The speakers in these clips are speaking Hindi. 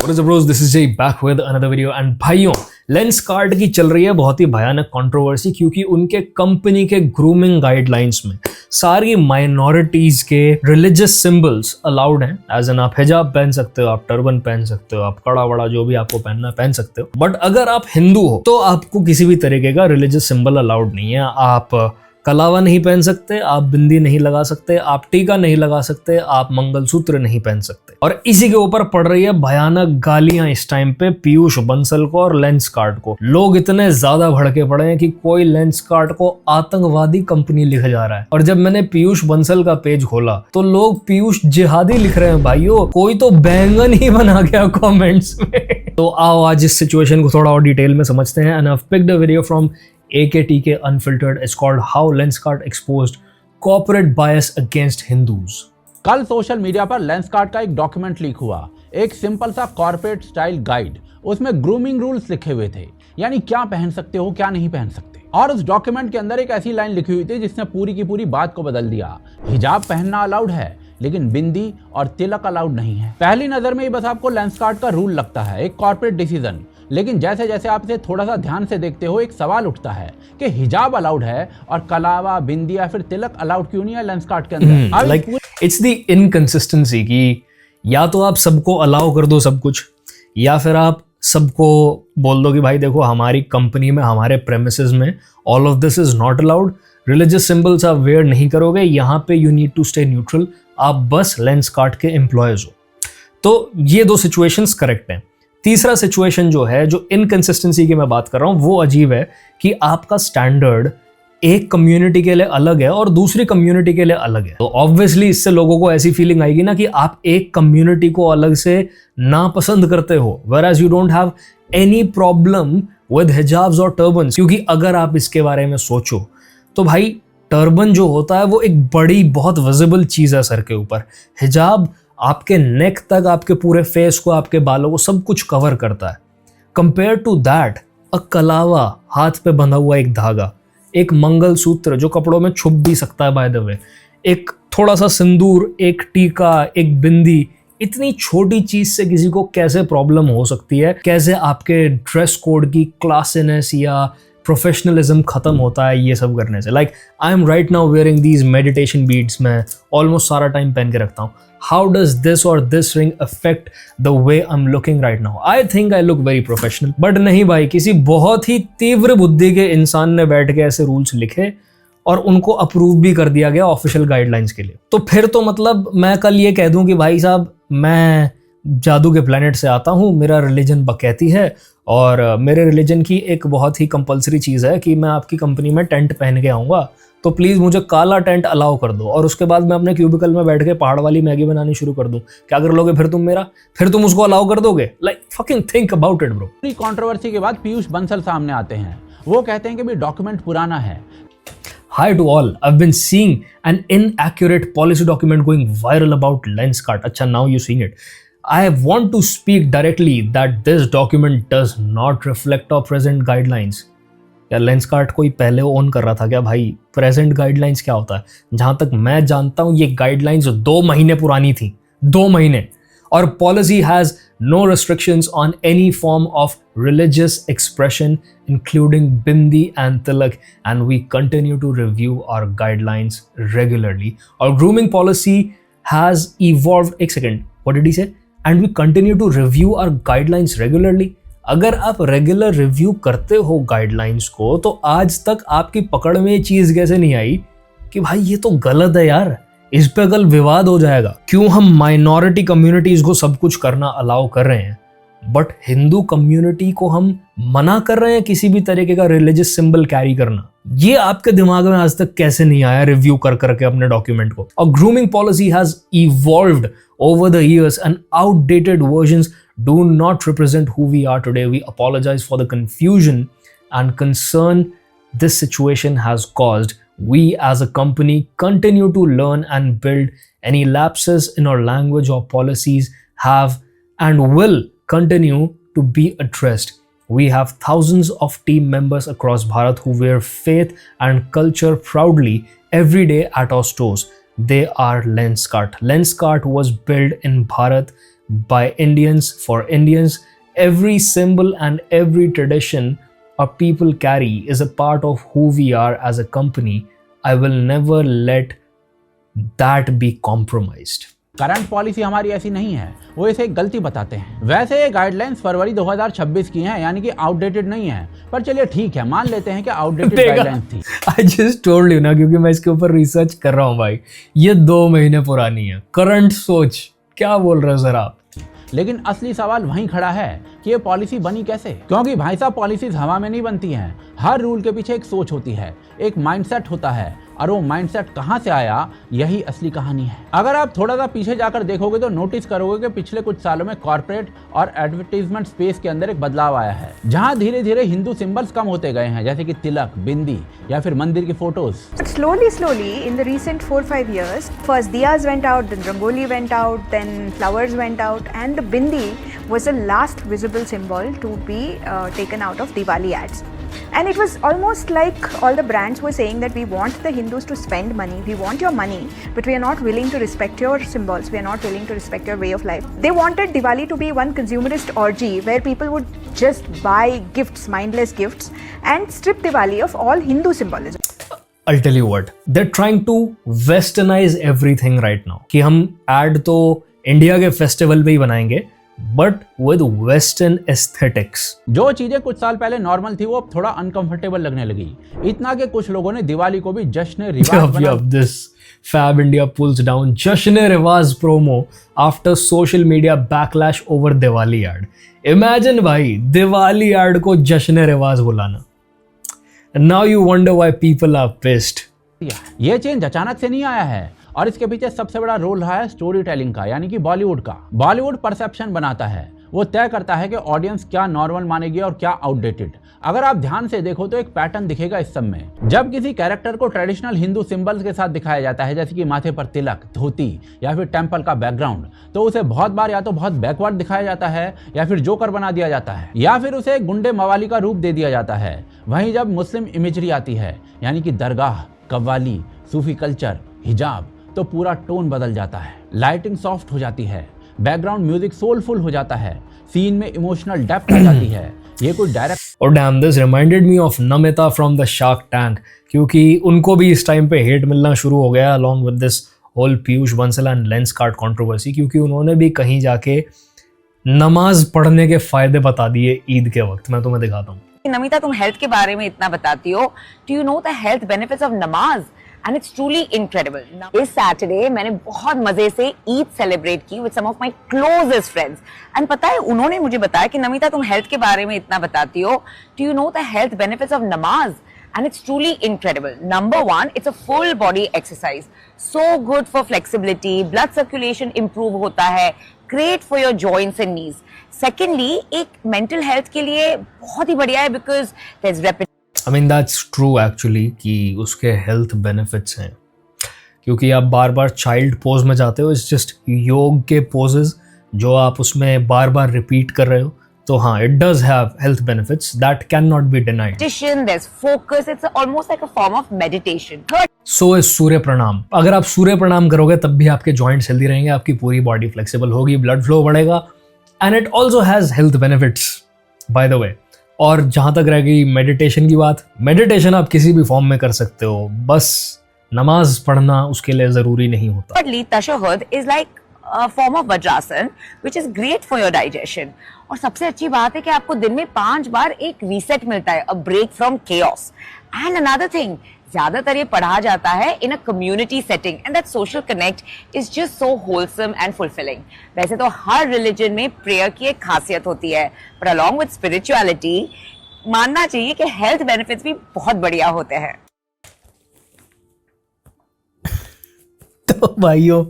What is up bros, this is Jay back with another video and भाइयों लेंसकार्ट की चल रही है बहुत ही भयानक कंट्रोवर्सी क्योंकि उनके कंपनी के ग्रूमिंग गाइडलाइंस में सारी माइनॉरिटीज के रिलीजियस सिंबल्स अलाउड हैं। एज एन आप हिजाब पहन सकते हो, आप टर्बन पहन सकते हो, आप कड़ा वड़ा जो भी आपको पहनना पहन सकते हो, बट अगर आप हिंदू हो तो आपको किसी भी तरीके का रिलीजियस सिंबल अलाउड नहीं है। आप कलावा नहीं पहन सकते, आप बिंदी नहीं लगा सकते, आप टीका नहीं लगा सकते, आप मंगलसूत्र नहीं पहन सकते। और इसी के ऊपर पड़ रही है भयानक गालियां इस टाइम पे पीयूष बंसल को और लेंसकार्ट को। लोग इतने ज्यादा भड़के पड़े हैं कि कोई लेंसकार्ट को आतंकवादी कंपनी लिखा जा रहा है। और जब मैंने पीयूष बंसल का पेज खोला तो लोग पीयूष जिहादी लिख रहे हैं। भाइयों कोई तो बैंगन ही बना गया कमेंट्स में। तो आओ आज इस सिचुएशन को थोड़ा और डिटेल में समझते हैं। And I have picked a video from AKTK Unfiltered. It's called How Lenskart Exposed Corporate Bias Against Hindus. कल सोशल मीडिया पर लेंसकार्ट का एक डॉक्यूमेंट लीक हुआ, एक सिंपल सा कॉर्पोरेट स्टाइल गाइड। उसमें ग्रूमिंग रूल्स लिखे हुए थे, यानी क्या पहन सकते हो क्या नहीं पहन सकते। और उस डॉक्यूमेंट के अंदर एक ऐसी लाइन लिखी हुई थी जिसने पूरी की पूरी बात को बदल दिया। हिजाब पहनना अलाउड है लेकिन बिंदी और तिलक अलाउड नहीं है। पहली नजर में ही बस आपको लेंसकार्ट का रूल लगता है, एक कॉर्पोरेट डिसीजन। लेकिन जैसे जैसे आप इसे थोड़ा सा ध्यान से देखते हो एक सवाल उठता है कि हिजाब अलाउड है और कलावा बिंदी या फिर तिलक अलाउड क्यों नहीं है लेंसकार्ट के अंदर। लाइक इट्स द इनकंसिस्टेंसी कि या तो आप सबको अलाउ कर दो सब कुछ, या फिर आप सबको बोल दो कि भाई देखो हमारी कंपनी में हमारे प्रेमिसेस में all of this is not allowed. Religious symbols आप वेयर नहीं करोगे, यहाँ पे you need to stay neutral, आप बस लेंसकार्ट के एम्प्लॉयज हो। तो ये दो सिचुएशंस करेक्ट हैं। तीसरा सिचुएशन जो है, जो इनकंसिस्टेंसी की मैं बात कर रहा हूं, वो अजीब है कि आपका स्टैंडर्ड एक कम्युनिटी के लिए अलग है और दूसरी कम्युनिटी के लिए अलग है। तो ऑब्वियसली इससे लोगों को ऐसी फीलिंग आएगी ना कि आप एक कम्युनिटी को अलग से नापसंद करते हो, whereas you don't have any problem with hijabs और turbans। क्योंकि अगर आप इसके बारे में सोचो तो भाई टर्बन जो होता है वो एक बड़ी बहुत विजिबल चीज है सर के ऊपर। हिजाब आपके नेक तक, आपके पूरे फेस को, आपके बालों को सब कुछ कवर करता है। कंपेयर टू दैट अ कलावा, हाथ पे बंधा हुआ एक धागा, एक मंगलसूत्र जो कपड़ों में छुप भी सकता है बाय द वे, एक थोड़ा सा सिंदूर, एक टीका, एक बिंदी, इतनी छोटी चीज से किसी को कैसे प्रॉब्लम हो सकती है? कैसे आपके ड्रेस कोड की क्लासीनेस या प्रोफेशनलिज्म खत्म होता है ये सब करने से? Like I am right now wearing these meditation beads, मैं ऑलमोस्ट सारा टाइम पहन के रखता हूँ। हाउ डज दिस और this ring affect the way I am looking right now? I think I look very professional. But नहीं भाई, किसी बहुत ही तीव्र बुद्धि के इंसान ने बैठ के ऐसे रूल्स लिखे और उनको अप्रूव भी कर दिया गया ऑफिशियल गाइडलाइंस के लिए। तो फिर तो मतलब मैं कल ये कह दूं कि भाई साहब मैं जादू के प्लेनेट से आता हूँ, मेरा रिलीजन बकैती है और मेरे रिलीजन की एक बहुत ही कंपलसरी चीज़ है कि मैं आपकी कंपनी में टेंट पहन के आऊँगा, तो प्लीज़ मुझे काला टेंट अलाउ कर दो। और उसके बाद मैं अपने क्यूबिकल में बैठ के पहाड़ वाली मैगी बनानी शुरू कर दूँ। क्या कर लोगे फिर तुम मेरा? फिर तुम उसको अलाउ कर दोगे? Like fucking think about it bro. पूरी कंट्रोवर्सी के बाद पीयूष बंसल सामने आते हैं। वो कहते हैं कि भी डॉक्यूमेंट पुराना है। Hi to all. I've been seeing an inaccurate policy document going viral about Lenskart. Acha, now you're seeing it. I want to speak directly that this document does not reflect our present guidelines. क्या लेंसकार्ट कोई पहले ओन कर रहा था क्या भाई? प्रेजेंट गाइडलाइंस क्या होता है? जहां तक मैं जानता हूं ये गाइडलाइंस 2 महीने पुरानी थी, 2 महीने। और policy has no restrictions on any form of religious expression including bindi and tilak, and we continue to review our guidelines regularly. Our grooming policy has evolved. एक second, what did he say? And we continue to review our guidelines regularly. अगर आप रेगुलर रिव्यू करते हो गाइडलाइंस को तो आज तक आपकी पकड़ में ये चीज कैसे नहीं आई कि भाई ये तो गलत है यार, इस पे कल विवाद हो जाएगा। क्यों हम माइनॉरिटी कम्युनिटीज को सब कुछ करना अलाउ कर रहे हैं बट हिंदू कम्युनिटी को हम मना कर रहे हैं किसी भी तरीके का रिलीजियस सिंबल कैरी करना? ये आपके दिमाग में आज तक कैसे नहीं आया रिव्यू कर करके अपने डॉक्यूमेंट को? और grooming policy has evolved over the years and outdated versions do not represent who we are today. We apologize for the confusion and concern this situation has caused. We as a company continue to learn and build. Any lapses in our language or policies have and will continue to be addressed. We have thousands of team members across Bharat who wear faith and culture proudly every day at our stores. They are Lenskart. Lenskart was built in Bharat by Indians for Indians. Every symbol and every tradition our people carry is a part of who we are as a company. I will never let that be compromised. Current policy हमारी ऐसी नहीं है, वो इसे एक गलती बताते हैं। वैसे ये गाइडलाइंस फरवरी 2026 की हैं, यानी कि आउटडेटेड नहीं है, पर चलिए ठीक है, मान लेते हैं कि आउटडेटेड गाइडलाइंस थी। I just told you ना, क्योंकि मैं इसके ऊपर रिसर्च कर रहा हूँ भाई, ये 2 महीने पुरानी है। करंट सोच क्या बोल रहे हो सर आप? लेकिन असली सवाल वहीं खड़ा है कि ये पॉलिसी बनी कैसे, क्योंकि भाई साहब पॉलिसीज हवा में नहीं बनती हैं। हर रूल के पीछे एक सोच होती है, एक माइंडसेट होता है, और वो माइंडसेट कहां से आया, यही असली कहानी है। अगर आप थोड़ा सा पीछे जाकर देखोगे तो नोटिस करोगे कि पिछले कुछ सालों में कॉर्पोरेट और एडवर्टाइजमेंट स्पेस के अंदर एक बदलाव आया है, जहां धीरे धीरे हिंदू सिंबल्स कम होते गए हैं, जैसे कि तिलक, बिंदी या फिर मंदिर की photos. But slowly, in the recent 4-5 years, first diyas went out, then rangoli went out, then flowers went out, and the bindi was the last visible symbol to be taken out of Diwali ads. And it was almost like all the brands were saying that we want the Hindus to spend money, we want your money, but we are not willing to respect your symbols, we are not willing to respect your way of life. They wanted Diwali to be one consumerist orgy where people would just buy gifts, mindless gifts, and strip Diwali of all Hindu symbolism. I'll tell you what, they're trying to westernize everything right now, कि हम ad तो इंडिया के फेस्टिवल पे ही बनाएंगे, बट विद वेस्टर्न एस्थेटिक्स। जो चीजें कुछ साल पहले नॉर्मल थी वो अब थोड़ा अनकंफर्टेबल लगने लगी, इतना कि कुछ लोगों ने दिवाली को भी जश्न रिवाज बना। This Fab India pulls down जश्न रिवाज promo after social media backlash over Diwali ad. Imagine भाई, दिवाली ad को जश्न रिवाज बुलाना। Now you wonder why people are pissed. ये चेंज अचानक से नहीं आया है, और इसके पीछे सबसे बड़ा रोल रहा है स्टोरी टेलिंग का, यानी कि बॉलीवुड का। बॉलीवुड परसेप्शन बनाता है, वो तय करता है कि ऑडियंस क्या नॉर्मल मानेगी और क्या आउटडेटेड। अगर आप ध्यान से देखो तो एक पैटर्न दिखेगा इस सब में। जब किसी कैरेक्टर को ट्रेडिशनल हिंदू सिंबल्स के साथ दिखाया जाता है, जैसे कि माथे पर तिलक, धोती या फिर टेम्पल का बैकग्राउंड, तो उसे बहुत बार या तो बहुत बैकवर्ड दिखाया जाता है, या फिर जोकर बना दिया जाता है, या फिर उसे गुंडे मवाली का रूप दे दिया जाता है। वहीं जब मुस्लिम इमेजरी आती है, यानी कि दरगाह, कव्वाली, सूफी कल्चर, हिजाब, तो पूरा टोन बदल जाता है। लाइटिंग सॉफ्ट हो जाती है, बैकग्राउंड म्यूजिक सोलफुल हो जाता है, सीन में इमोशनल डेप्थ आ जाती है। ये कोई डायरेक्ट और dam, this reminded me of Namita from the shark tank, क्योंकि उनको भी इस टाइम पे हेट मिलना शुरू हो गया along with this whole Piyush Bansal and Lenskart controversy, क्योंकि उन्होंने भी कहीं जाके नमाज पढ़ने के फायदे बता दिए ईद के वक्त। मैं तुम्हें दिखाता हूँ। नमिता, तुम हेल्थ के बारे में इतना बताती हो, do you know the health benefits of नमाज? And it's truly incredible. This Saturday मैंने बहुत मजे से ईद सेलिब्रेट की with some of my closest friends. And पता है, उन्होंने मुझे बताया कि नमिता, तुम हेल्थ के बारे में इतना बताती हो, do you know the health benefits of namaz? And it's truly incredible. Number one, it's a full body exercise. So good for flexibility, blood circulation improve होता है, great for your joints and knees. Secondly, एक mental health के लिए बहुत ही बढ़िया है because there's repetition. I mean that's true actually कि उसके हेल्थ बेनिफिट्स हैं, क्योंकि आप बार बार चाइल्ड पोज में जाते हो। इट्स जस्ट योग के पोजेस जो आप उसमें बार बार रिपीट कर रहे हो, तो हाँ, it does have health benefits that can not be denied. There's focus. It's almost like a form of meditation. So is Surya Pranam. अगर आप सूर्य प्रणाम करोगे तब भी आपके जॉइंट्स हेल्दी रहेंगे, आपकी पूरी बॉडी फ्लेक्सिबल होगी, ब्लड फ्लो बढ़ेगा, and it also has health benefits by the way. और जहां तक रह गई मेडिटेशन की बात, मेडिटेशन आप किसी भी फॉर्म में कर सकते हो, बस नमाज पढ़ना उसके लिए जरूरी नहीं होता। Thirdly, tashahhud is like a form of vajrasan which is great for your digestion. और सबसे अच्छी बात है कि आपको दिन में 5 बार एक रीसेट मिलता है, a break from chaos. And another thing, ज्यादातर ये पढ़ा जाता है in a community setting and that social connect is just so wholesome and fulfilling. वैसे तो हर religion में prayer की एक खासियत होती है, but along with spirituality मानना चाहिए कि health benefits भी बहुत बढ़िया होते हैं। तो भाइयों,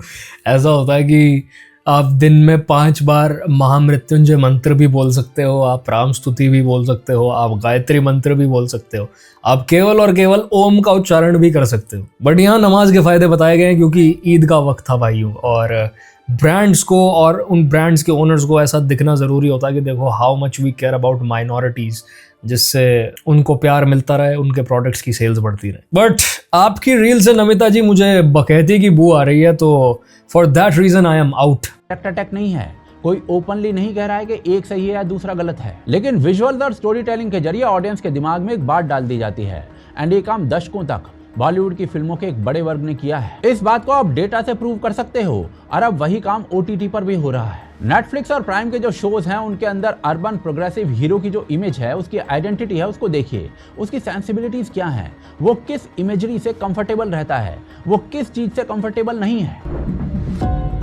ऐसा होता है कि आप दिन में 5 बार महामृत्युंजय मंत्र भी बोल सकते हो, आप राम स्तुति भी बोल सकते हो, आप गायत्री मंत्र भी बोल सकते हो, आप केवल और केवल ओम का उच्चारण भी कर सकते हो। बट यहाँ नमाज के फायदे बताए गए हैं क्योंकि ईद का वक्त था भाइयों, और ब्रांड्स को और उन ब्रांड्स के ओनर्स को ऐसा दिखना ज़रूरी होता है कि देखो how much we care about minorities, जिससे उनको प्यार मिलता रहे, उनके प्रोडक्ट्स की सेल्स बढ़ती रहे। बट आपकी रील से नमिता जी मुझे बकैती की बू आ रही है, तो for that reason I am out. Attack नहीं है, कोई ओपनली नहीं कह रहा है कि एक सही है या दूसरा गलत है, लेकिन विजुअल्स और स्टोरी टेलिंग के जरिए ऑडियंस के दिमाग में एक बात डाल दी जाती है। एंड ये काम दशकों तक बॉलीवुड की फिल्मों के एक बड़े वर्ग ने किया है। इस बात को आप डेटा से प्रूव कर सकते हो और अब वही काम OTT पर भी हो रहा है। नेटफ्लिक्स और प्राइम के जो शोज हैं उनके अंदर अर्बन प्रोग्रेसिव हीरो की जो इमेज है, उसकी आइडेंटिटी है, उसको देखिए, उसकी सेंसिबिलिटीज क्या है, वो किस इमेजरी से कंफर्टेबल रहता है, वो किस चीज से कंफर्टेबल नहीं है।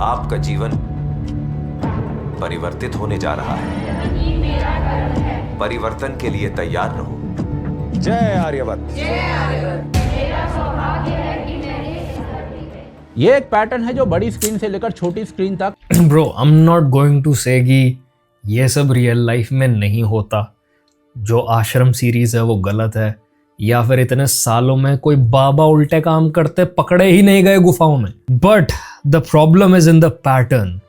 आपका जीवन परिवर्तित होने जा रहा है। परिवर्तन के लिए तैयार रहो। जय आर्यवत। ये एक पैटर्न है जो बड़ी स्क्रीन से लेकर छोटी स्क्रीन तक bro, I am not going to say कि ये सब रियल लाइफ में नहीं होता। जो आश्रम सीरीज है वो गलत है, या फिर इतने सालों में कोई बाबा उल्टे काम करते पकड़े ही नहीं गए गुफाओं में। But the problem is in the pattern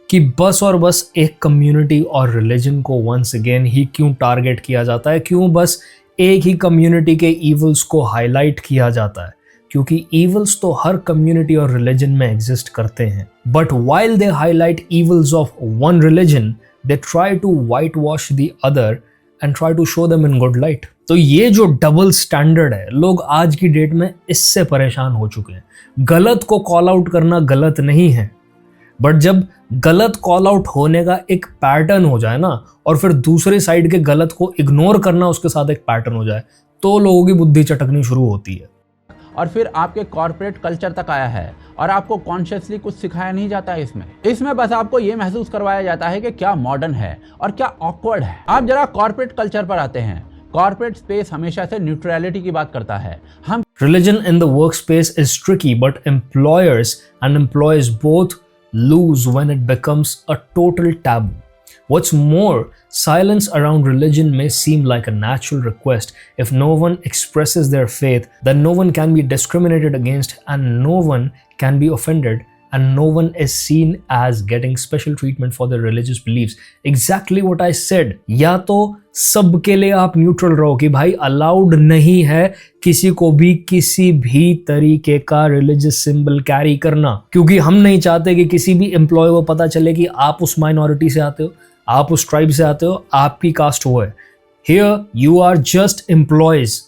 कि बस और बस एक कम्युनिटी और रिलीजन को वंस अगेन ही क्यों टारगेट किया जाता है, क्यों बस एक ही कम्युनिटी के ईवल्स को हाईलाइट किया जाता है, क्योंकि ईवल्स तो हर कम्युनिटी और रिलीजन में एग्जिस्ट करते हैं। But while they highlight evils of one religion, they try to white wash the other and try to show them in good light. तो ये जो डबल स्टैंडर्ड है, लोग आज की डेट में इससे परेशान हो चुके हैं। गलत को कॉल आउट करना गलत नहीं है, बट जब गलत कॉल आउट होने का एक पैटर्न हो जाए ना, और फिर दूसरी साइड के गलत को इग्नोर करना उसके साथ एक पैटर्न हो जाए, तो लोगों की बुद्धि चटकनी शुरू होती है। और फिर आपके कॉर्पोरेट कल्चर तक आया है और आपको कॉन्शियसली कुछ सिखाया नहीं जाता है इसमें बस आपको ये महसूस करवाया जाता है कि क्या मॉडर्न है और क्या ऑकवर्ड है। आप जरा कॉर्पोरेट कल्चर पर आते हैं। कॉर्पोरेट स्पेस हमेशा से न्यूट्रलिटी की बात करता है। हम Religion in the workspace is tricky, but employers and employees both lose when it becomes a total taboo. What's more, silence around religion may seem like a natural request. If no one expresses their faith, then no one can be discriminated against and no one can be offended and no one is seen as getting special treatment for their religious beliefs. Exactly what I said. या तो सबके लिए आप न्यूट्रल रहो कि भाई अलाउड नहीं है किसी को भी किसी भी तरीके का रिलीजियस सिंबल कैरी करना, क्योंकि हम नहीं चाहते कि किसी भी एम्प्लॉय को पता चले कि आप उस माइनॉरिटी से आते हो, आप उस ट्राइब से आते हो, आपकी कास्ट वो है। Here you are just employees,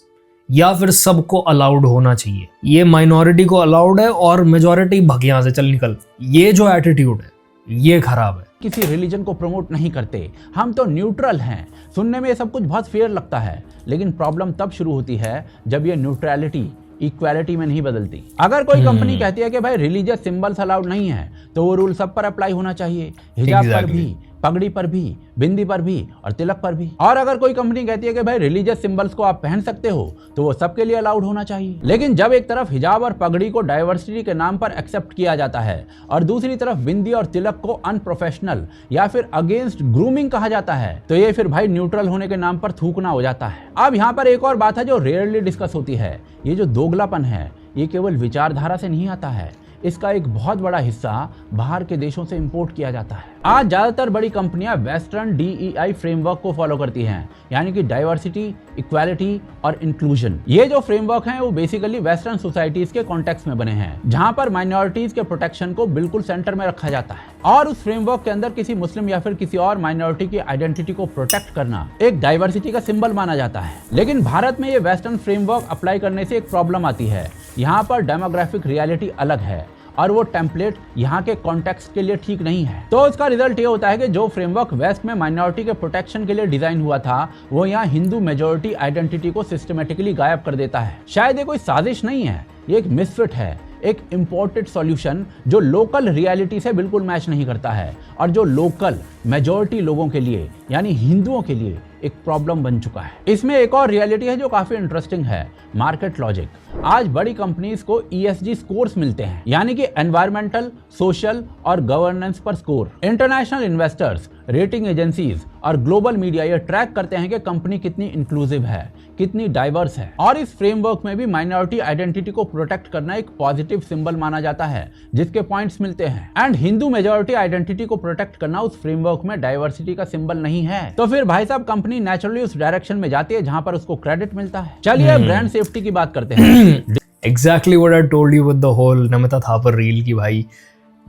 या फिर सबको अलाउड होना चाहिए। ये माइनॉरिटी को अलाउड है और मेजॉरिटी भग यहाँ से चल निकल, ये जो एटीट्यूड है ये खराब है। किसी रिलीजन को प्रमोट नहीं करते, हम तो न्यूट्रल हैं। सुनने में ये सब कुछ बहुत फेयर लगता है, लेकिन प्रॉब्लम तब शुरू होती है जब ये न्यूट्रलिटी इक्वालिटी में नहीं बदलती। अगर कोई कंपनी कहती है कि भाई रिलीजियस सिंबल्स अलाउड नहीं है, तो वो रूल सब पर अप्लाई होना चाहिए, हिजाब पर भी, पगड़ी पर भी, बिंदी पर भी और तिलक पर भी। और अगर कोई कंपनी कहती है कि भाई रिलीजियस सिंबल्स को आप पहन सकते हो, तो वो सबके लिए अलाउड होना चाहिए। लेकिन जब एक तरफ हिजाब और पगड़ी को डाइवर्सिटी के नाम पर एक्सेप्ट किया जाता है और दूसरी तरफ बिंदी और तिलक को अनप्रोफेशनल या फिर अगेंस्ट ग्रूमिंग कहा जाता है, तो ये फिर भाई न्यूट्रल होने के नाम पर थूकना हो जाता है। अब यहाँ पर एक और बात है जो रेयरली डिस्कस होती है। ये जो दोगलापन है, ये केवल विचारधारा से नहीं आता है, इसका एक बहुत बड़ा हिस्सा बाहर के देशों से इंपोर्ट किया जाता है। आज ज्यादातर बड़ी कंपनियां वेस्टर्न DEI फ्रेमवर्क को फॉलो करती हैं, यानी कि डाइवर्सिटी, इक्वालिटी और इंक्लूजन। ये जो फ्रेमवर्क हैं वो बेसिकली वेस्टर्न सोसाइटीज के कॉन्टेक्स्ट में बने हैं, जहां पर माइनॉरिटीज के प्रोटेक्शन को बिल्कुल सेंटर में रखा जाता है। और उस फ्रेमवर्क के अंदर किसी मुस्लिम या फिर किसी और माइनॉरिटी की आइडेंटिटी को प्रोटेक्ट करना एक डाइवर्सिटी का सिंबल माना जाता है। लेकिन भारत में ये वेस्टर्न फ्रेमवर्क अप्लाई करने से एक प्रॉब्लम आती है। यहाँ पर डेमोग्राफिक रियलिटी अलग है और वो टेम्पलेट यहाँ के कॉन्टेक्स्ट के लिए ठीक नहीं है। तो इसका रिजल्ट ये होता है कि जो फ्रेमवर्क वेस्ट में माइनॉरिटी के प्रोटेक्शन के लिए डिजाइन हुआ था, वो यहाँ हिंदू मेजॉरिटी आइडेंटिटी को सिस्टमेटिकली गायब कर देता है। शायद ये कोई साजिश नहीं है, ये एक मिसफिट है, एक इम्पोर्टेड सॉल्यूशन जो लोकल रियलिटी से बिल्कुल मैच नहीं करता है और जो लोकल मेजॉरिटी लोगों के लिए यानी हिंदुओं के लिए एक प्रॉब्लम बन चुका है। इसमें एक और रियलिटी है जो काफी इंटरेस्टिंग है, मार्केट लॉजिक। आज बड़ी कंपनीज को ESG स्कोर्स मिलते हैं, यानी कि एनवायरमेंटल, सोशल और गवर्नेंस पर score. International investors, rating agencies और ग्लोबल मीडिया ये ट्रैक करते हैं कि कंपनी कितनी इंक्लूसिव है, कितनी डाइवर्स है। और इस फ्रेमवर्क में भी माइनॉरिटी आइडेंटिटी को प्रोटेक्ट करना एक पॉजिटिव सिंबल माना जाता है, जिसके पॉइंट्स मिलते हैं। एंड हिंदू मेजॉरिटी आइडेंटिटी को प्रोटेक्ट करना उस फ्रेमवर्क में डाइवर्सिटी का सिंबल नहीं है। तो फिर भाई साहब कंपनी नेचुरली उस डायरेक्शन में जाती है जहां पर उसको क्रेडिट मिलता है। चलिए ब्रांड सेफ्टी की बात करते हैं। Exactly what I told you with the whole Namita Thapar reel की भाई,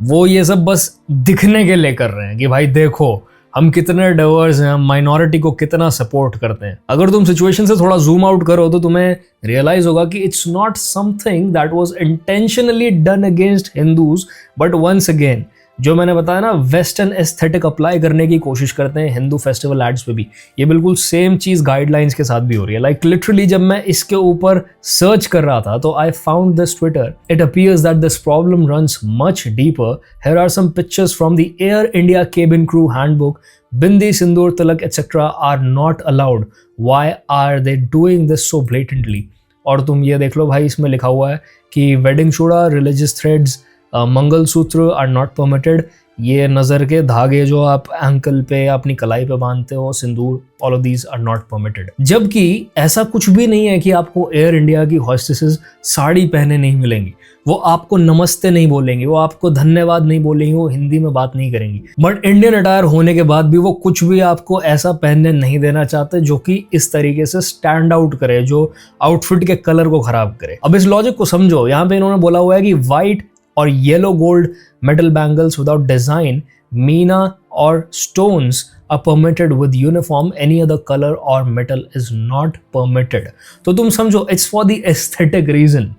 वो ये सब बस दिखने के लिए कर रहे हैं कि भाई देखो हम कितने डाइवर्स हैं, हम माइनॉरिटी को कितना सपोर्ट करते हैं। अगर तुम सिचुएशन से थोड़ा जूम आउट करो तो तुम्हें रियलाइज होगा कि it's not something that was intentionally done against Hindus, but once again जो मैंने बताया ना, वेस्टर्न एस्थेटिक अप्लाई करने की कोशिश करते हैं हिंदू फेस्टिवल एड्स पे भी। ये बिल्कुल सेम चीज गाइडलाइंस के साथ भी हो रही है। लाइक लिटरली जब मैं इसके ऊपर सर्च कर रहा था तो I found this Twitter. It appears that this problem runs much deeper. Here are some pictures from the Air India cabin crew handbook. Bindi, sindoor, tilak etcetera are not allowed. Why are they doing this so blatantly? और तुम ये देख लो भाई, इसमें लिखा हुआ है कि wedding chooda, religious threads, mangalsutra are not permitted. ये नज़र के धागे जो आप एंकल पे या अपनी कलाई पे बांधते हो, सिंदूर, all of these are not permitted. जबकि ऐसा कुछ भी नहीं है कि आपको एयर इंडिया की हॉस्टेसेस साड़ी पहने नहीं मिलेंगी, वो आपको नमस्ते नहीं बोलेंगी, वो आपको धन्यवाद नहीं बोलेंगी, वो हिंदी में बात नहीं करेंगी। बट इंडियन अटायर होने के बाद भी वो कुछ भी आपको ऐसा पहनने नहीं देना चाहते जो कि इस तरीके से स्टैंड आउट करे, जो आउटफिट के कलर को खराब करे। अब इस लॉजिक को समझो। यहाँ पे इन्होंने बोला हुआ है कि व्हाइट और yellow gold metal bangles without design, Meena और stones are permitted with uniform, any other color or metal is not permitted. तो तुम समझो, it's for the aesthetic reason,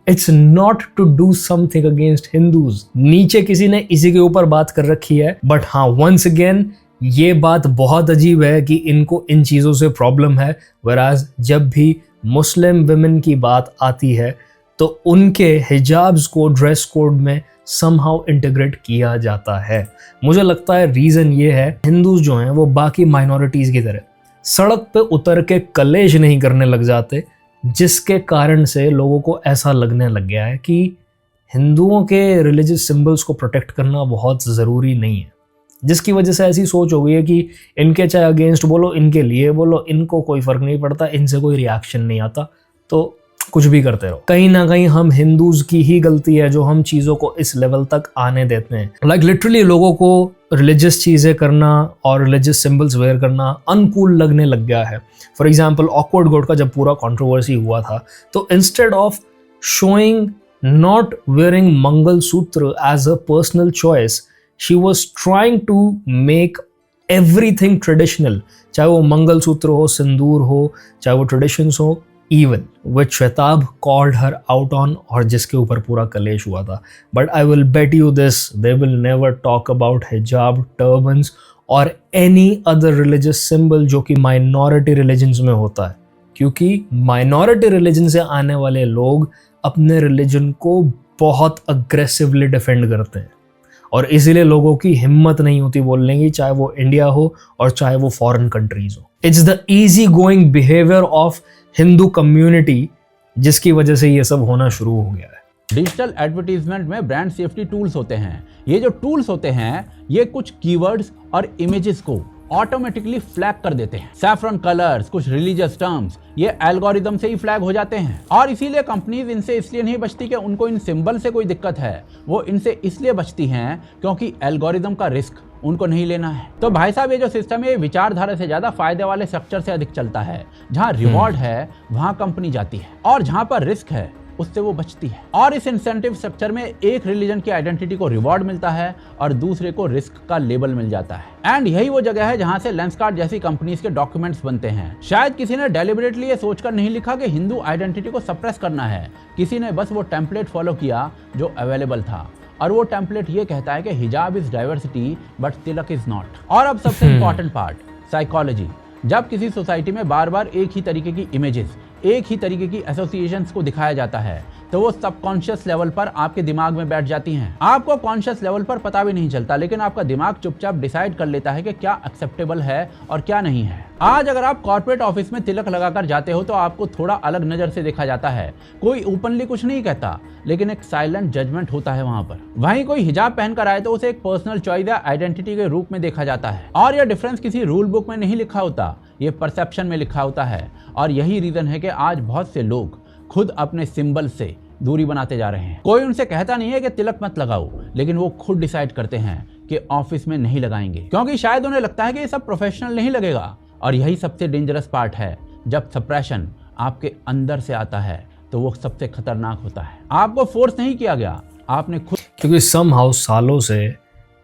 it's not to do something against Hindus। नीचे किसी ने इसी के ऊपर बात कर रखी है, बट हाँ, once again ये बात बहुत अजीब है कि इनको इन चीज़ों से प्रॉब्लम है, whereas जब भी मुस्लिम विमेन की बात आती है तो उनके हिजाब्स को ड्रेस कोड में समहाउ इंटीग्रेट किया जाता है। मुझे लगता है रीज़न ये है, हिंदूज जो हैं वो बाकी माइनॉरिटीज़ की तरह सड़क पे उतर के कलेश नहीं करने लग जाते, जिसके कारण से लोगों को ऐसा लगने लग गया है कि हिंदुओं के रिलीजियस सिंबल्स को प्रोटेक्ट करना बहुत ज़रूरी नहीं है, जिसकी वजह से ऐसी सोच हो गई है कि इनके चाहे अगेंस्ट बोलो, इनके लिए बोलो, इनको कोई फ़र्क नहीं पड़ता, इनसे कोई रिएक्शन नहीं आता, तो कुछ भी करते रहो। कहीं ना कहीं हम हिंदूज की ही गलती है जो हम चीज़ों को इस लेवल तक आने देते हैं। लाइक लिटरली लोगों को रिलीजियस चीज़ें करना और रिलीजियस सिंबल्स वेयर करना अनकूल लगने लग गया है। फॉर एग्जाम्पल, ऑकवर्ड गोड का जब पूरा कंट्रोवर्सी हुआ था तो instead of showing not wearing mangalsutra as a personal choice, she was trying to make everything traditional, चाहे वो मंगलसूत्र हो, सिंदूर हो, चाहे वो ट्रेडिशंस हो, even which Shwetab called her out on, और जिसके ऊपर पूरा कलेश हुआ था। But I will bet you this, they will never talk about hijab, turbans और any other religious symbol जो कि minority religions में होता है, क्योंकि minority religion से आने वाले लोग अपने religion को बहुत aggressively defend करते हैं और इसीलिए लोगों की हिम्मत नहीं होती बोलने की, चाहे वो इंडिया हो और चाहे वो फॉरेन कंट्रीज हो। It's the easy going behaviour of Hindu community जिसकी वजह से ये सब होना शुरू हो गया है। डिजिटल एडवर्टीजमेंट में ब्रांड सेफ्टी टूल्स होते हैं। ये जो टूल्स होते हैं ये कुछ कीवर्ड्स और इमेजेस को ऑटोमेटिकली फ्लैग कर देते हैं। सैफरन कलर्स, कुछ रिलीजियस टर्म्स, ये एल्गोरिदम से ही फ्लैग हो जाते हैं और इसीलिए कंपनीज इनसे इसलिए नहीं बचती कि उनको इन सिंबल से कोई दिक्कत है, वो इनसे इसलिए बचती हैं क्योंकि एल्गोरिदम का रिस्क उनको नहीं लेना है। तो भाई साहब, ये जो सिस्टम है ये विचारधारा से ज्यादा फायदे वाले स्ट्रक्चर से अधिक चलता है। जहां रिवॉर्ड है वहां कंपनी जाती है और जहां पर रिस्क है उससे वो बचती है। और इस इंसेंटिव स्ट्रक्चर में एक रिलीजन की आइडेंटिटी को रिवॉर्ड मिलता है और दूसरे को रिस्क का लेबल मिल जाता है। एंड यही वो जगह है जहां से लेंसकार्ट जैसी कंपनीज के डॉक्यूमेंट्स बनते हैं। शायद किसी ने डेलिबरेटली ये सोचकर नहीं लिखा कि हिंदू आइडेंटिटी को सप्रेस करना है, किसी ने बस वो टेम्पलेट फॉलो किया जो अवेलेबल था और वो टेम्पलेट ये कहता है कि हिजाब is diversity but Tilak is not. और अब सबसे इंपॉर्टेंट पार्ट, साइकोलॉजी। जब किसी सोसाइटी में बार बार एक ही तरीके की इमेजेस, एक ही तरीके की एसोसिएशंस को दिखाया जाता है तो वो सबकॉन्शियस लेवल पर आपके दिमाग में बैठ जाती हैं। आपको कॉन्शियस लेवल पर पता भी नहीं चलता, लेकिन आपका दिमाग चुपचाप डिसाइड कर लेता है कि क्या एक्सेप्टेबल है और क्या नहीं है। आज अगर आप कॉर्पोरेट ऑफिस में तिलक लगाकर जाते हो तो आपको थोड़ा अलग नजर से देखा जाता है। कोई ओपनली कुछ नहीं कहता, लेकिन एक साइलेंट जजमेंट होता है वहां पर। वहीं कोई हिजाब पहनकर आए तो उसे एक पर्सनल चॉइस या आइडेंटिटी के रूप में देखा जाता है और यह डिफरेंस किसी रूल बुक में नहीं लिखा होता, ये परसेप्शन में लिखा होता है। और यही रीजन है कि आज बहुत से लोग खुद अपने सिंबल से दूरी बनाते जा रहे हैं। कोई उनसे कहता नहीं है कि तिलक मत लगाओ, लेकिन वो खुद डिसाइड करते हैं कि ऑफिस में नहीं लगाएंगे, क्योंकि शायद उन्हें लगता है कि ये सब प्रोफेशनल नहीं लगेगा। और यही सबसे डेंजरस पार्ट है, जब सप्रेशन आपके अंदर से आता है तो वो सबसे खतरनाक होता है। आपको फोर्स नहीं किया गया, आपने खुद क्योंकि समहाउ सालों से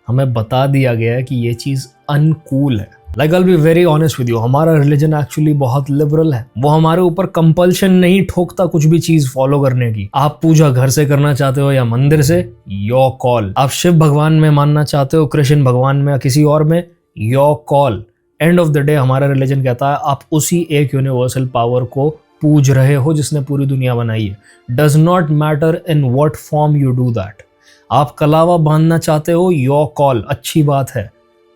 हमें बता दिया गया है कि ये चीज़ अनकूल है। Like I will be very honest with you, हमारा रिलीजन एक्चुअली बहुत लिबरल है। वो हमारे ऊपर कंपल्शन नहीं ठोकता कुछ भी चीज़ फॉलो करने की। आप पूजा घर से करना चाहते हो या मंदिर से, योर कॉल। आप शिव भगवान में मानना चाहते हो, कृष्ण भगवान में या किसी और में, your call. End of the day हमारा रिलीजन कहता है आप उसी एक यूनिवर्सल पावर को पूज रहे हो जिसने पूरी दुनिया बनाई है। Does not matter in what form you do that. आप कलावा बांधना चाहते हो, योर कॉल, अच्छी बात है।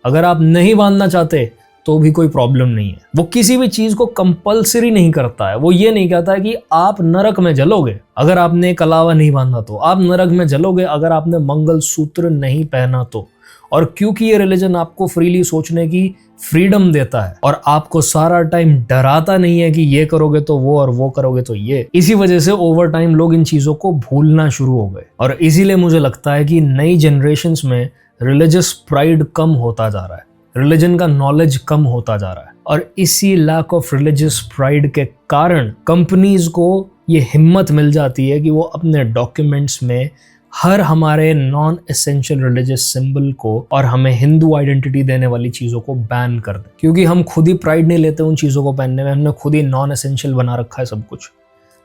अगर आप नहीं बांधना चाहते तो भी कोई प्रॉब्लम नहीं है। वो किसी भी चीज को कंपल्सरी नहीं करता है। वो ये नहीं कहता है कि आप नरक में जलोगे अगर आपने कलावा नहीं बांधा तो, आप नरक में जलोगे अगर आपने मंगलसूत्र नहीं पहना तो। और क्योंकि ये रिलीजन आपको फ्रीली सोचने की फ्रीडम देता है और आपको सारा टाइम डराता नहीं है कि ये करोगे तो वो और वो करोगे तो ये, इसी वजह से ओवर टाइम लोग इन चीजों को भूलना शुरू हो गए। और इसीलिए मुझे लगता है कि नई जनरेशन्स में रिलीजियस प्राइड कम होता जा रहा है, रिलीजन का नॉलेज कम होता जा रहा है। और इसी लैक ऑफ रिलीजियस प्राइड के कारण कंपनीज को ये हिम्मत मिल जाती है कि वो अपने डॉक्यूमेंट्स में हर हमारे नॉन एसेंशियल रिलीजियस सिंबल को और हमें हिंदू आइडेंटिटी देने वाली चीज़ों को बैन कर दें। क्योंकि हम खुद ही प्राइड नहीं लेते उन चीज़ों को पहनने में, हमने खुद ही नॉन एसेंशियल बना रखा है सब कुछ।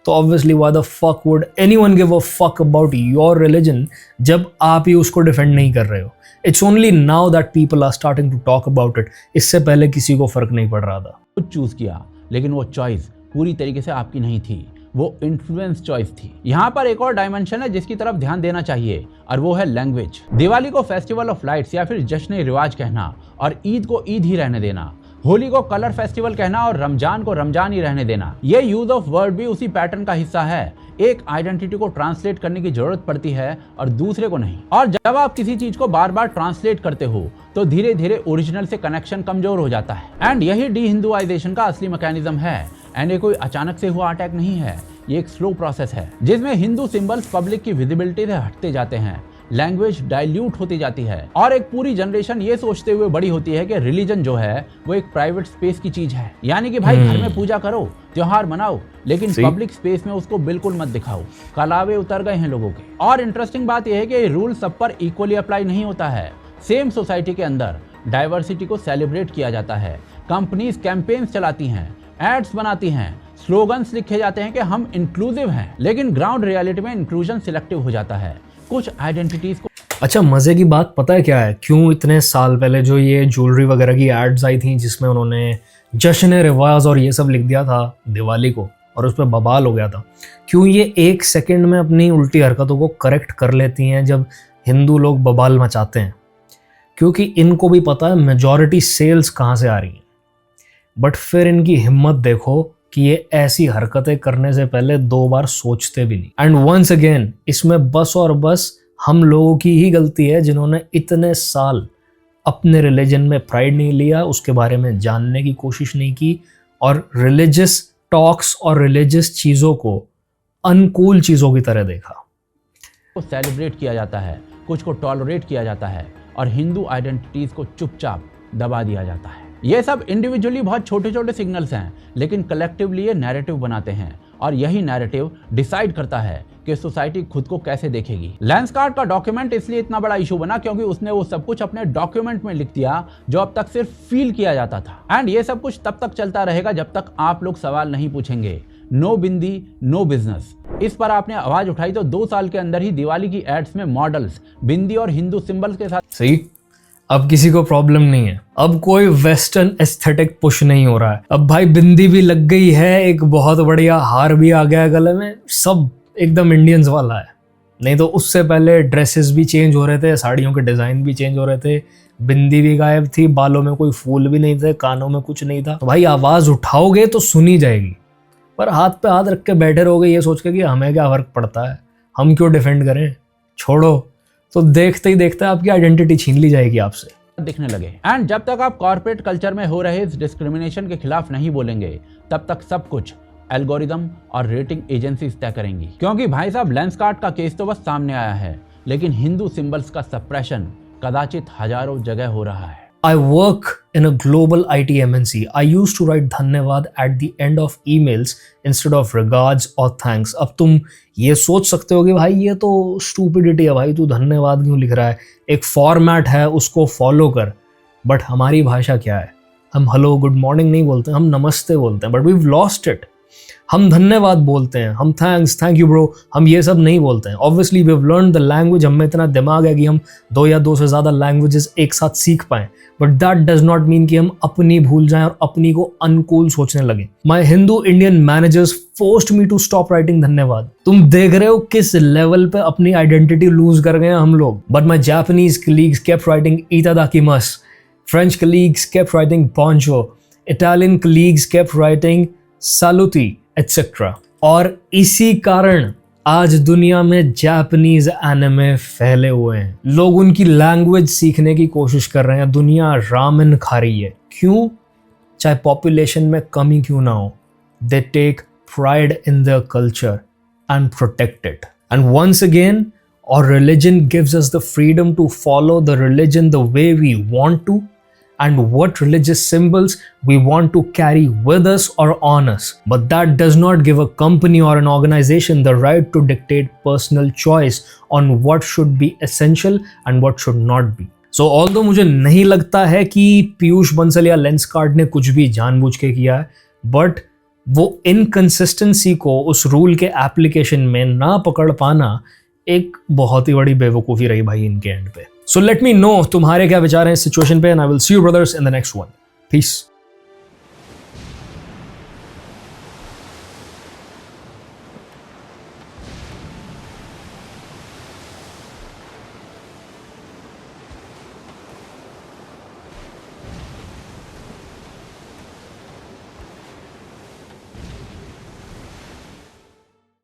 तो obviously why the fuck would anyone give a fuck about your religion जब आप ही उसको डिफेंड नहीं कर रहे हो। It's only now that people are starting to talk about it. इससे पहले किसी को फर्क नहीं पड़ रहा था। कुछ चूज किया, लेकिन वो चॉइस पूरी तरीके से आपकी नहीं थी, वो इन्फ्लुएंस चॉइस थी। यहाँ पर एक और डायमेंशन है जिसकी तरफ ध्यान देना चाहिए और वो है लैंग्वेज। दिवाली को फेस्टिवल ऑफ लाइट्स या फिर जश्न रिवाज कहना और ईद को ईद ही रहने देना, होली को कलर फेस्टिवल कहना और रमजान को रमजान ही रहने देना, ये यूज ऑफ वर्ड भी उसी पैटर्न का हिस्सा है। एक आइडेंटिटी को ट्रांसलेट करने की जरूरत पड़ती है और दूसरे को नहीं। और जब आप किसी चीज को बार बार ट्रांसलेट करते हो तो धीरे धीरे ओरिजिनल से कनेक्शन कमजोर हो जाता है। एंड यही डी हिंदुआइजेशन का असली मैकेनिज्म है। एंड ये कोई अचानक से हुआ अटैक नहीं है, ये एक स्लो प्रोसेस है जिसमें हिंदू सिंबल्स पब्लिक की विजिबिलिटी से हटते जाते हैं, लैंग्वेज डाइल्यूट होती जाती है और एक पूरी जनरेशन ये सोचते हुए बड़ी होती है कि रिलीजन जो है वो एक प्राइवेट स्पेस की चीज है। यानी कि भाई घर में पूजा करो, त्योहार मनाओ, लेकिन पब्लिक स्पेस में उसको बिल्कुल मत दिखाओ। कलावे उतर गए हैं लोगों के। और इंटरेस्टिंग बात यह है कि ये रूल सब पर इक्वली अप्लाई नहीं होता है। सेम सोसाइटी के अंदर डाइवर्सिटी को सेलिब्रेट किया जाता है। कंपनीज कैंपेन्स चलाती हैं, एड्स बनाती हैं, स्लोगन्स लिखे जाते हैं कि हम इंक्लूसिव हैं, लेकिन ग्राउंड रियलिटी में इंक्लूजन सिलेक्टिव हो जाता है कुछ आइडेंटिटीज को। अच्छा, मजे की बात पता है क्या है? क्यों इतने साल पहले जो ये ज्वेलरी वगैरह की एड्स आई थी जिसमें उन्होंने जश्न रिवाज और ये सब लिख दिया था दिवाली को और उस पर बवाल हो गया था, क्यों ये एक सेकंड में अपनी उल्टी हरकतों को करेक्ट कर लेती हैं जब हिंदू लोग बवाल मचाते हैं? क्योंकि इनको भी पता है मेजॉरिटी सेल्स कहाँ से आ रही हैं। बट फिर इनकी हिम्मत देखो कि ये ऐसी हरकतें करने से पहले 2 बार सोचते भी नहीं। एंड वंस अगेन इसमें बस और बस हम लोगों की ही गलती है जिन्होंने इतने साल अपने रिलीजन में प्राइड नहीं लिया, उसके बारे में जानने की कोशिश नहीं की और रिलीजियस टॉक्स और रिलीजियस चीज़ों को अनकूल चीज़ों की तरह देखा। को सेलिब्रेट किया जाता है, कुछ को टॉलरेट किया जाता है और हिंदू आइडेंटिटीज को चुपचाप दबा दिया जाता है। ये सब इंडिविजुअली बहुत छोटे छोटे सिग्नल्स हैं, लेकिन कलेक्टिवली ये नैरेटिव बनाते हैं और यही नैरेटिव डिसाइड करता है कि सोसाइटी खुद को कैसे देखेगी। लेंसकार्ट का डॉक्यूमेंट इसलिए इतना बड़ा इशू बना क्योंकि उसने वो सब कुछ अपने डॉक्यूमेंट में लिख दिया जो अब तक सिर्फ फील किया जाता था। एंड ये सब कुछ तब तक चलता रहेगा जब तक आप लोग सवाल नहीं पूछेंगे। नो बिंदी नो बिजनेस, इस पर आपने आवाज उठाई तो 2 साल के अंदर ही दिवाली की एड्स में मॉडल्स बिंदी और हिंदू सिंबल्स के साथ। सही, अब किसी को प्रॉब्लम नहीं है, अब कोई वेस्टर्न एस्थेटिक पुश नहीं हो रहा है। अब भाई बिंदी भी लग गई है, एक बहुत बढ़िया हार भी आ गया है गले में, सब एकदम इंडियंस वाला है। नहीं तो उससे पहले ड्रेसेस भी चेंज हो रहे थे, साड़ियों के डिजाइन भी चेंज हो रहे थे, बिंदी भी गायब थी, बालों में कोई फूल भी नहीं थे, कानों में कुछ नहीं था। तो भाई आवाज उठाओगे तो सुनी जाएगी, पर हाथ पे हाथ रख के बैठे रहोगे ये सोच के कि हमें क्या फर्क पड़ता है, हम क्यों डिफेंड करें, छोड़ो, तो देखते ही देखते आपकी आइडेंटिटी छीन ली जाएगी आपसे। दिखने लगे। एंड जब तक आप कॉर्पोरेट कल्चर में हो रहे इस डिस्क्रिमिनेशन के खिलाफ नहीं बोलेंगे तब तक सब कुछ एल्गोरिदम और रेटिंग एजेंसीज तय करेंगी। क्योंकि भाई साहब लेंसकार्ट का केस तो बस सामने आया है, लेकिन हिंदू सिंबल्स का सप्रेशन कदाचित हजारों जगह हो रहा है। I work in a global IT MNC. I used to write धन्यवाद at the end of emails instead of regards or thanks. अब तुम ये सोच सकते हो कि भाई ये तो stupidity है भाई, तू धन्यवाद क्यों लिख रहा है, एक फॉर्मेट है उसको फॉलो कर. बट हमारी भाषा क्या है, हम हेलो गुड मॉर्निंग नहीं बोलते, हम नमस्ते बोलते हैं. But we've lost it. हम धन्यवाद बोलते हैं, हम थैंक्स, थैंक यू ब्रो, हम ये सब नहीं बोलते हैं. Obviously we have learn the language, हमें इतना दिमाग है कि हम 2 या 2 से ज़्यादा लैंग्वेजेस एक साथ सीख पाएं. But that does not mean कि हम अपनी भूल जाएं और अपनी को अनकूल सोचने लगे. My Hindu Indian managers forced me to stop writing धन्यवाद. तुम देख रहे हो किस लेवल पे अपनी आइडेंटिटी लूज कर गए हम लोग. But my Japanese colleagues kept writing इतादाकिमास. French colleagues kept writing bonjour, Italian colleagues kept writing saluti, etc. और इसी कारण आज दुनिया में जापानीज एनिमे फैले हुए हैं. लोग उनकी लैंग्वेज सीखने की कोशिश कर रहे हैं. दुनिया रामेन खा रही है. क्यों? चाहे पॉपुलेशन में कमी क्यों ना हो. They take pride in their culture and protect it. And once again, our religion gives us the freedom to follow the religion the way we want to, and what religious symbols we want to carry with us or on us. But that does not give a company or an organization the right to dictate personal choice on what should be essential and what should not be. So although मुझे नहीं लगता है कि पीयूष बंसल या लेंसकार्ट ने कुछ भी जानबूझ के किया है, but वो इनकंसिस्टेंसी को उस रूल के एप्लीकेशन में ना पकड़ पाना एक बहुत ही बड़ी बेवकूफ़ी रही भाई इनके एंड पे. सो लेट मी नो तुम्हारे क्या विचार हैं इस सिचुएशन पे, and I will see you brothers in the next one. Piece.